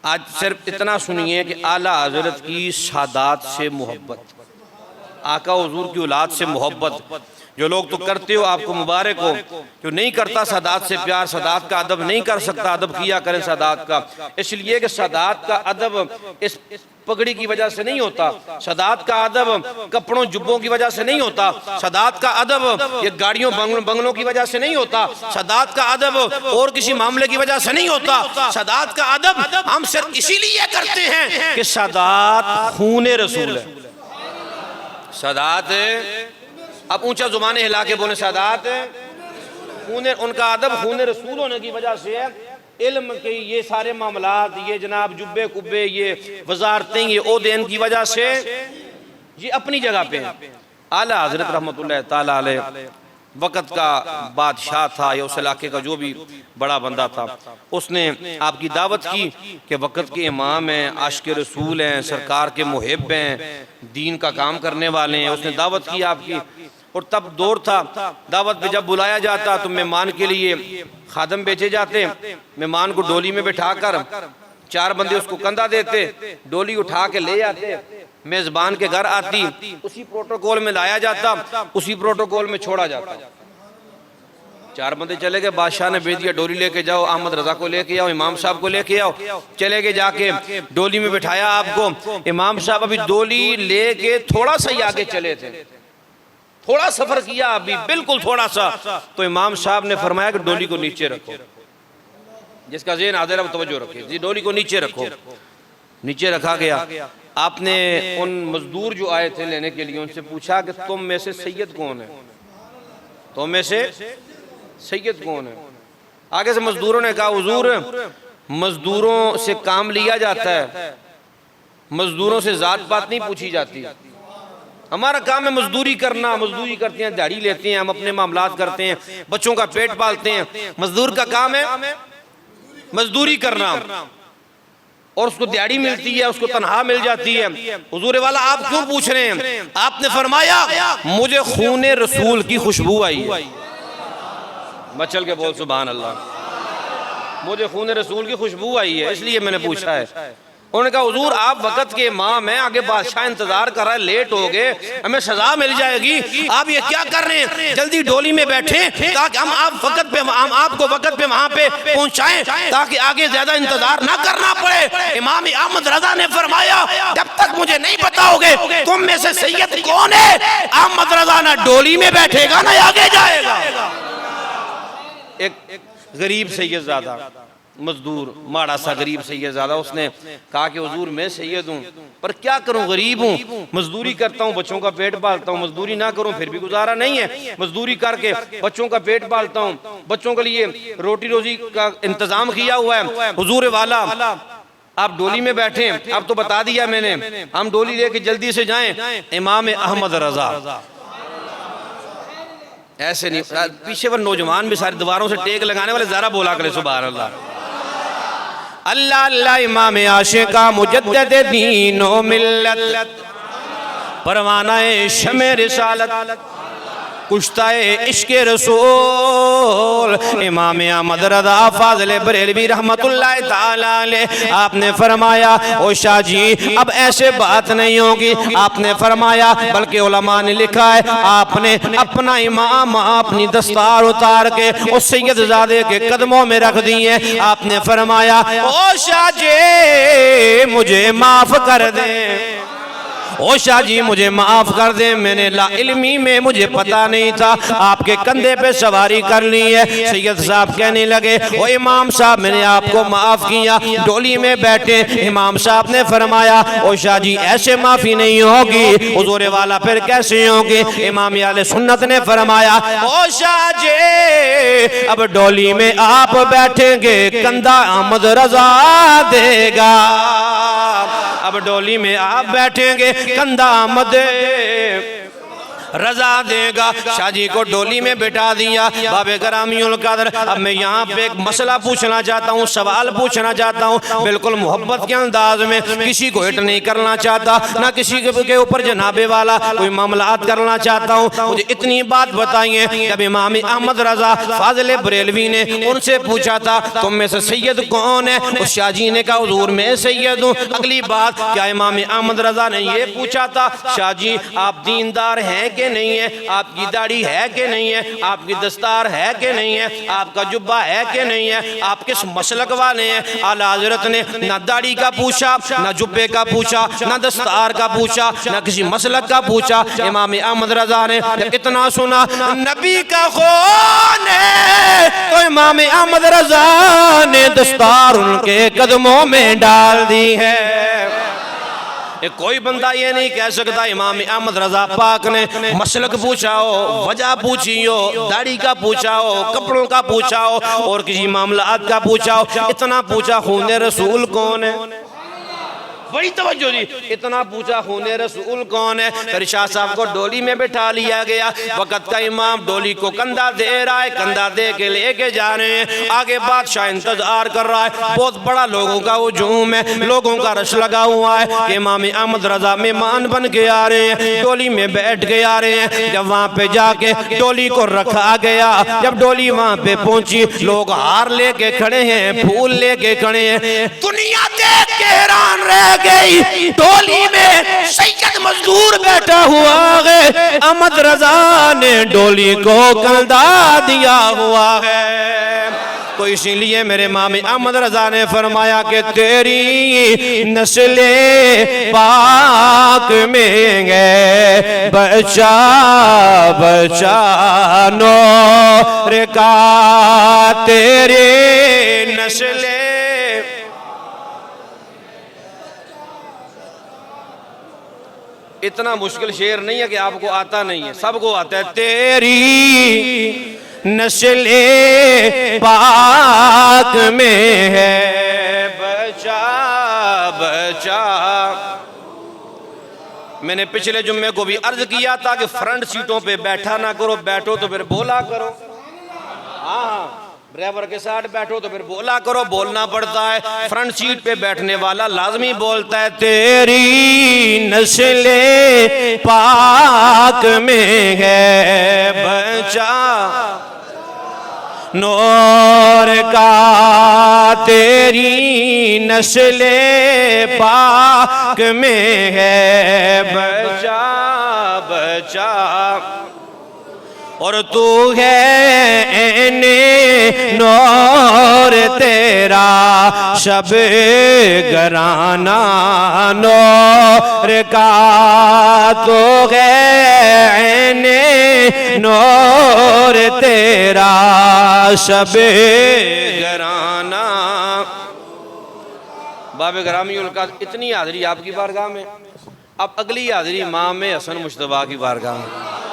آج صرف اتنا سنیے کہ اعلیٰ حضرت کی سادات سے محبت، آقا حضور کی اولاد سے محبت، جو لوگ تو کرتے ہو آپ کو مبارک ہو، جو نہیں کرتا سادات سے پیار، سادات کا ادب نہیں کر سکتا، ادب کیا کریں سادات کا، اس لیے کہ سادات کا ادب اس پگڑی کی وجہ سے نہیں ہوتا، سادات کا ادب کپڑوں جبوں کی وجہ سے نہیں ہوتا، سادات کا ادب یہ گاڑیوں بنگلوں کی وجہ سے نہیں ہوتا، سادات کا ادب اور کسی معاملے کی وجہ سے نہیں ہوتا، سادات کا ادب ہم صرف اسی لیے کرتے ہیں کہ سادات خون رسول ہے، سادات اب اونچا زبانیں ہلا کے بولیں، سادات ان کا ادب خون رسول ہونے کی وجہ سے ہے، علم کے یہ سارے معاملات، یہ جناب جبے کبے، یہ وزارتیں، یہ عہدے کی وجہ سے یہ اپنی جگہ پہ ہیں۔ اعلیٰ حضرت رحمت اللہ تعالیٰ علیہ وقت کا بادشاہ تھا یا اس علاقے کا جو بھی بڑا بندہ تھا، اس نے آپ کی دعوت کی کہ وقت کے امام ہیں، عاشق رسول ہیں، سرکار کے محب ہیں، دین کا کام کرنے والے ہیں، اس نے دعوت کی آپ کی۔ اور تب دور تھا دعوت پہ جب بلایا جاتا تو مہمان کے لیے خادم بیچے جاتے، مہمان کو ڈولی میں بٹھا کر 4 بندے اس کو کندھا دیتے، ڈولی اٹھا کے لے آتے، میزبان کے گھر آتی، اسی پروٹوکول میں لایا جاتا، اسی پروٹوکول میں چھوڑا جاتا۔ 4 بندے چلے گئے، بادشاہ نے بھیج دیا ڈولی لے کے جاؤ، احمد رضا کو لے کے آؤ، امام صاحب کو لے کے آؤ، چلے گئے جا کے ڈولی میں بٹھایا آپ کو، امام صاحب ابھی ڈولی لے کے تھوڑا سا ہی آگے چلے تھے، تھوڑا سفر کیا ابھی، بالکل تھوڑا سا، تو امام صاحب نے فرمایا کہ ڈولی کو نیچے رکھو، جس کا ذہن حاضر ہے وہ توجہ رکھے، جی ڈولی کو نیچے رکھو، نیچے رکھا گیا۔ آپ نے ان مزدور جو آئے تھے لینے کے لیے ان سے پوچھا کہ تم میں سے سید کون ہے، تم میں سے سید کون ہے؟ آگے سے مزدوروں نے کہا حضور مزدوروں سے کام لیا جاتا ہے، مزدوروں سے ذات پات نہیں پوچھی جاتی، ہمارا کام ہے مزدوری کرنا، مزدوری کرتے ہیں، دہاڑی لیتے ہیں، ہم اپنے معاملات کرتے ہیں، بچوں کا پیٹ پالتے ہیں، مزدور کا کام ہے مزدوری کرنا، اور اس کو دیہڑی ملتی ہے، اس کو تنہا مل جاتی ہے۔ حضور والا آپ کیوں پوچھ رہے ہیں؟ آپ نے فرمایا مجھے خون رسول کی خوشبو آئی ہے، مچل کے بول سبحان اللہ، مجھے خون رسول کی خوشبو آئی ہے اس لیے میں نے پوچھا ہے۔ انہوں نے کہا حضور آپ وقت کے امام ہیں، آگے بادشاہ انتظار کر رہا ہے، لیٹ ہو گئے، ہمیں سزا مل جائے گی، آپ یہ کیا کر رہے ہیں؟ جلدی ڈولی میں بیٹھیں تاکہ ہم آپ کو وقت پہ وہاں پہ پہنچائیں تاکہ آگے زیادہ انتظار نہ کرنا پڑے۔ امام احمد رضا نے فرمایا جب تک مجھے نہیں بتاؤ گے تم میں سے سید کون ہے، احمد رضا نہ ڈولی میں بیٹھے گا نہ آگے جائے گا۔ ایک غریب سید زادہ، مزدور ماڑا سا غریب سید زادہ، اس نے کہا کہ حضور میں سید ہوں پر کیا کروں، غریب ہوں، مزدوری کرتا ہوں، بچوں کا پیٹ پالتا ہوں، مزدوری نہ کروں پھر بھی گزارا نہیں ہے، مزدوری کر کے بچوں کا پیٹ پالتا ہوں، بچوں کے لیے روٹی روزی کا انتظام کیا ہوا ہے۔ حضور والا آپ ڈولی میں بیٹھیں، اب تو بتا دیا میں نے، ہم ڈولی لے کے جلدی سے جائیں۔ امام احمد رضا ایسے نہیں، پیچھے وہ نوجوان بھی سارے دوباروں سے ٹیک لگانے والے ذرا بولا کرے سبحان اللہ، اللہ اللہ، امام عاشقہ مجدد دین و ملت، پروانہ شمع رسالت، کشتہ عشق رسول، امام احمد رضا فاضل بریلوی رحمت اللہ تعالیٰ علیہ، آپ نے فرمایا او شاہ جی اب ایسے بات نہیں ہوگی، آپ نے فرمایا بلکہ علماء نے لکھا ہے آپ نے اپنا امام اپنی دستار اتار کے اس سید زادے کے قدموں میں رکھ دیے، آپ نے فرمایا او شاہ جی مجھے معاف کر دیں، او شاہ جی مجھے معاف کر دیں، میں نے لا علمی میں مجھے پتا نہیں تھا، آپ کے کندھے پہ سواری کر لی ہے۔ سید صاحب کہنے لگے او امام صاحب میں نے آپ کو معاف کیا، ڈولی میں بیٹھے، امام صاحب نے فرمایا او شاہ جی ایسے معافی نہیں ہوگی، حضور والا پھر کیسے ہوگی؟ امام اہل سنت نے فرمایا او شاہ جی اب ڈولی میں آپ بیٹھیں گے کندھا احمد رضا دے گا، اب ڈولی میں آپ بیٹھیں گے کندھا احمد رضا دے گا۔ شاہ جی کو ڈولی میں بٹھا دیا۔ باب گرامی القدر، اب میں یہاں پہ ایک مسئلہ پوچھنا چاہتا ہوں، سوال پوچھنا چاہتا ہوں، بالکل محبت کے انداز میں، کسی کو ہٹ نہیں کرنا چاہتا، نہ کسی کے اوپر جناب والا کوئی معاملات کرنا چاہتا ہوں۔ مجھے اتنی بات بتائیے، جب امام احمد رضا فاضل بریلوی نے ان سے پوچھا تھا تم میں سے سید کون ہے، اس شاہ جی نے کہا حضور میں سید ہوں۔ اگلی بات، کیا امام احمد رضا نے یہ پوچھا تھا شاہ جی آپ دیندار ہیں کہ نہیں ہے، آپ کی داڑھی ہے کہ نہیں ہے، آپ کی دستار ہے کہ نہیں ہے، آپ کا جبہ ہے کہ نہیں ہے، آپ کس مسلک والے ہیں؟ اعلیٰ حضرت نے نہ داڑھی کا پوچھا، نہ جبے کا پوچھا، نہ دستار کا پوچھا، نہ کسی مسلک کا پوچھا۔ امام احمد رضا نے جب اتنا سنا نبی کا خون ہے تو امام احمد رضا نے دستار ان کے قدموں میں ڈال دی ہے۔ کوئی بندہ یہ نہیں کہہ سکتا امام احمد رضا پاک نے مسلک پوچھا ہو، وجہ پوچھی ہو، داڑھی کا پوچھا ہو، کپڑوں کا پوچھا ہو، اور کسی معاملات کا پوچھا ہو، اتنا پوچھا خون رسول کون ہے؟ بڑی توجہ جی، اتنا پوچھا خون رسول کون ہے؟ پھر شاہ صاحب کو ڈولی میں بٹھا لیا گیا۔ وقت کا امام ڈولی کو کندھا دے رہا ہے، کندھا دے کے لے کے جا رہے ہیں۔ آگے بادشاہ انتظار کر رہا ہے، بہت بڑا لوگوں کا ہجوم ہے، لوگوں کا رش لگا ہوا ہے کہ امام احمد رضا مہمان بن کے آ رہے ہیں، ڈولی میں بیٹھ کے آ رہے ہیں۔ جب وہاں پہ جا کے ڈولی کو رکھا گیا، جب ڈولی وہاں پہ پہنچی، لوگ ہار لے کے کھڑے ہیں، پھول لے کے کھڑے ہیں، دنیا دیکھ کے حیران رہ گئی۔ ڈولی میں سید مزدور بیٹھا ہوا ہے، احمد رضا نے ڈولی کو کندھا دیا ہوا ہے۔ تو اسی لیے میرے امام احمد رضا نے فرمایا کہ تیری نسل پاک میں گئے بچہ بچہ نور کا، تیری نسل اتنا مشکل شعر نہیں ہے کہ آپ کو آتا نہیں ہے، سب کو آتا ہے۔ تیری نسل پاک میں ہے بچہ بچہ۔ میں نے پچھلے جمعے کو بھی عرض کیا تھا کہ فرنٹ سیٹوں پہ بیٹھا نہ کرو، بیٹھو تو پھر بولا کرو۔ ہاں، ڈرائیور کے ساتھ بیٹھو تو پھر بولا کرو، بولنا پڑتا ہے۔ فرنٹ سیٹ پہ بیٹھنے والا لازمی بولتا ہے۔ تیری نسل پاک میں ہے بچہ نور کا، تیری نسل پاک میں ہے بچہ بچہ، اور تو ہے عین نور تیرا شب گرانہ نور کا، تو ہے عین نور تیرا شب گرانہ۔ باب گرامی القدر، اتنی حاضری آپ کی بارگاہ میں، اب اگلی حاضری امام حسن مجتبیٰ کی بارگاہ میں۔